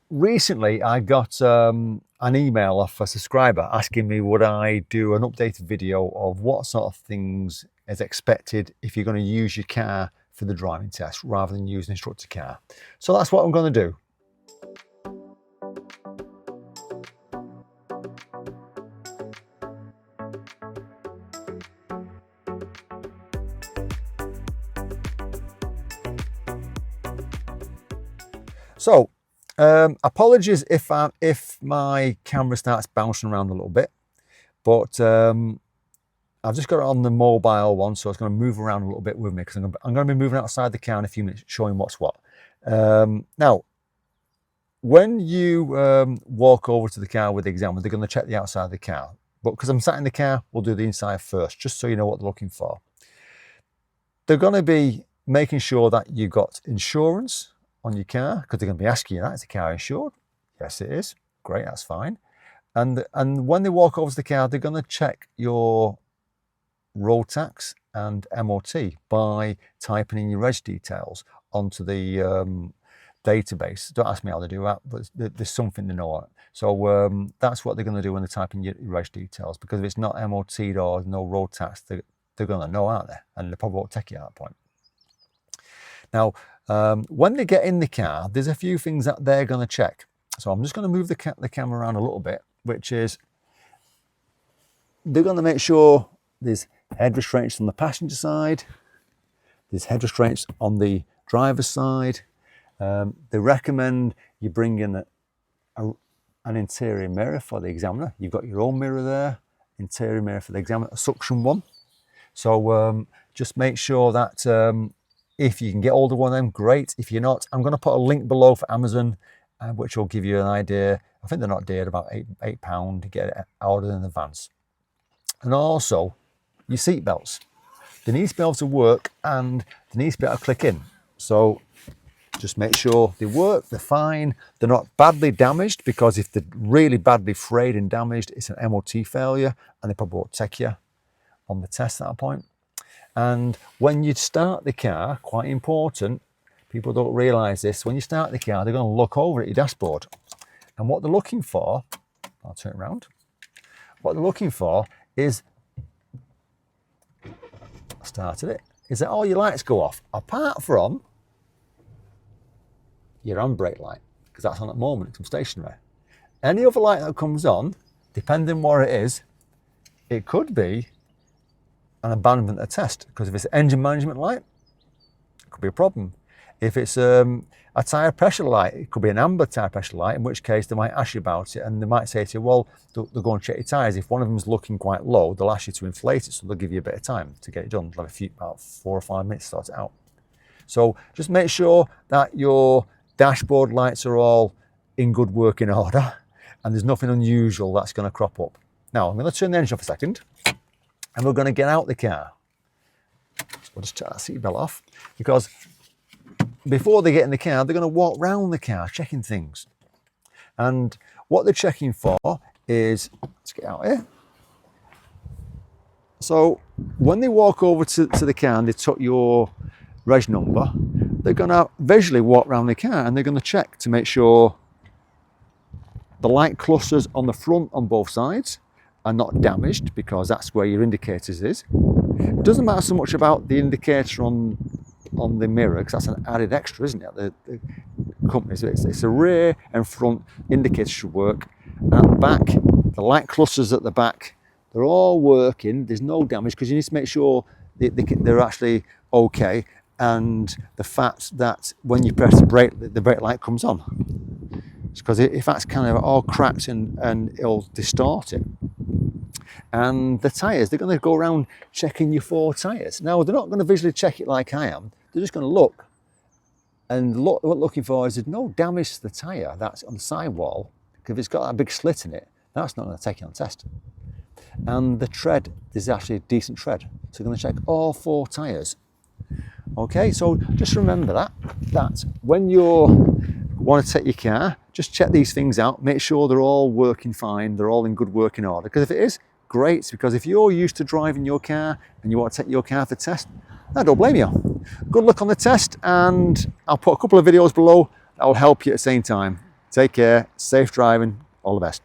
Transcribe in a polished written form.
recently I got an email off a subscriber asking me would I do an updated video of what sort of things is expected if you're going to use your car for the driving test rather than use an instructor car. So that's what I'm going to do. So apologies if my camera starts bouncing around a little bit, but I've just got it on the mobile one, so it's going to move around a little bit with me because I'm going to be moving outside the car in a few minutes, showing what's what. Now, when you walk over to the car with the examiner, they're going to check the outside of the car. But because I'm sat in the car, we'll do the inside first, just so you know what they're looking for. They're going to be making sure that you've got insurance on your car, because they're going to be asking you that. Is the car insured? Yes, it is. Great, that's fine. And when they walk over to the car, they're going to check your road tax and MOT by typing in your reg details onto the database. Don't ask me how they do that, but there's something to know. So that's what they're going to do when they type in your reg details, because if it's not MOT'd or no road tax, they're going to know, aren't they? And they probably won't take you at that point. Now, when they get in the car, there's a few things that they're going to check. So I'm just going to move the camera around a little bit, which is they're going to make sure there's head restraints on the passenger side, there's head restraints on the driver's side. They recommend you bring in an interior mirror for the examiner. You've got your own mirror there, interior mirror for the examiner, a suction one. So just make sure that if you can get hold of one of them, great. If you're not, I'm going to put a link below for Amazon, which will give you an idea. I think they're not dear, about £8 to get it ordered in advance. And also your seat belts. They need to be able to work and they need to be able to click in. So just make sure they work, they're fine, they're not badly damaged, because if they're really badly frayed and damaged, it's an MOT failure and they probably won't take you on the test at that point. And when you start the car, quite important, people don't realise this, when you start the car, they're going to look over at your dashboard. And what they're looking for, I'll turn it around, what they're looking for is, started it, is that all your lights go off, apart from your handbrake light, because that's on at the moment, it's stationary. Any other light that comes on, depending what it is, it could be an abandonment of test, because if it's an engine management light, it could be a problem. If it's a tyre pressure light, it could be an amber tyre pressure light, in which case they might ask you about it, and they might say to you, well, they'll go and check your tyres. If one of them's looking quite low, they'll ask you to inflate it, so they'll give you a bit of time to get it done. They'll have about 4 or 5 minutes to sort it out. So just make sure that your dashboard lights are all in good working order, and there's nothing unusual that's going to crop up. Now, I'm going to turn the engine off a second, and we're going to get out the car. So we'll just take that seatbelt off, because before they get in the car, they're going to walk round the car checking things. And what they're checking for is, let's get out here. So when they walk over to the car and they took your reg number, they're going to visually walk around the car and they're going to check to make sure the light clusters on the front on both sides are not damaged, because that's where your indicators is. It doesn't matter so much about the indicator on the mirror, because that's an added extra, isn't it? The companies, it's a rear and front indicator should work. And at the back, the light clusters at the back, they're all working. There's no damage, because you need to make sure they're actually okay. And the fact that when you press the brake light comes on. Because if that's kind of all cracked and it'll distort it. And the tyres, they're going to go around checking your 4 tyres. Now, they're not going to visually check it like I am. They're just going to look. And what they're looking for is there's no damage to the tyre that's on the sidewall. Because if it's got that big slit in it, that's not going to take you on test. And the tread, there's actually a decent tread. So they're going to check all 4 tyres. Okay, so just remember that when you want to take your car, just check these things out. Make sure they're all working fine. They're all in good working order. Because if it is, great. Because if you're used to driving your car and you want to take your car for test, I don't blame you. Good luck on the test, and I'll put a couple of videos below that will help you at the same time. Take care, safe driving, all the best.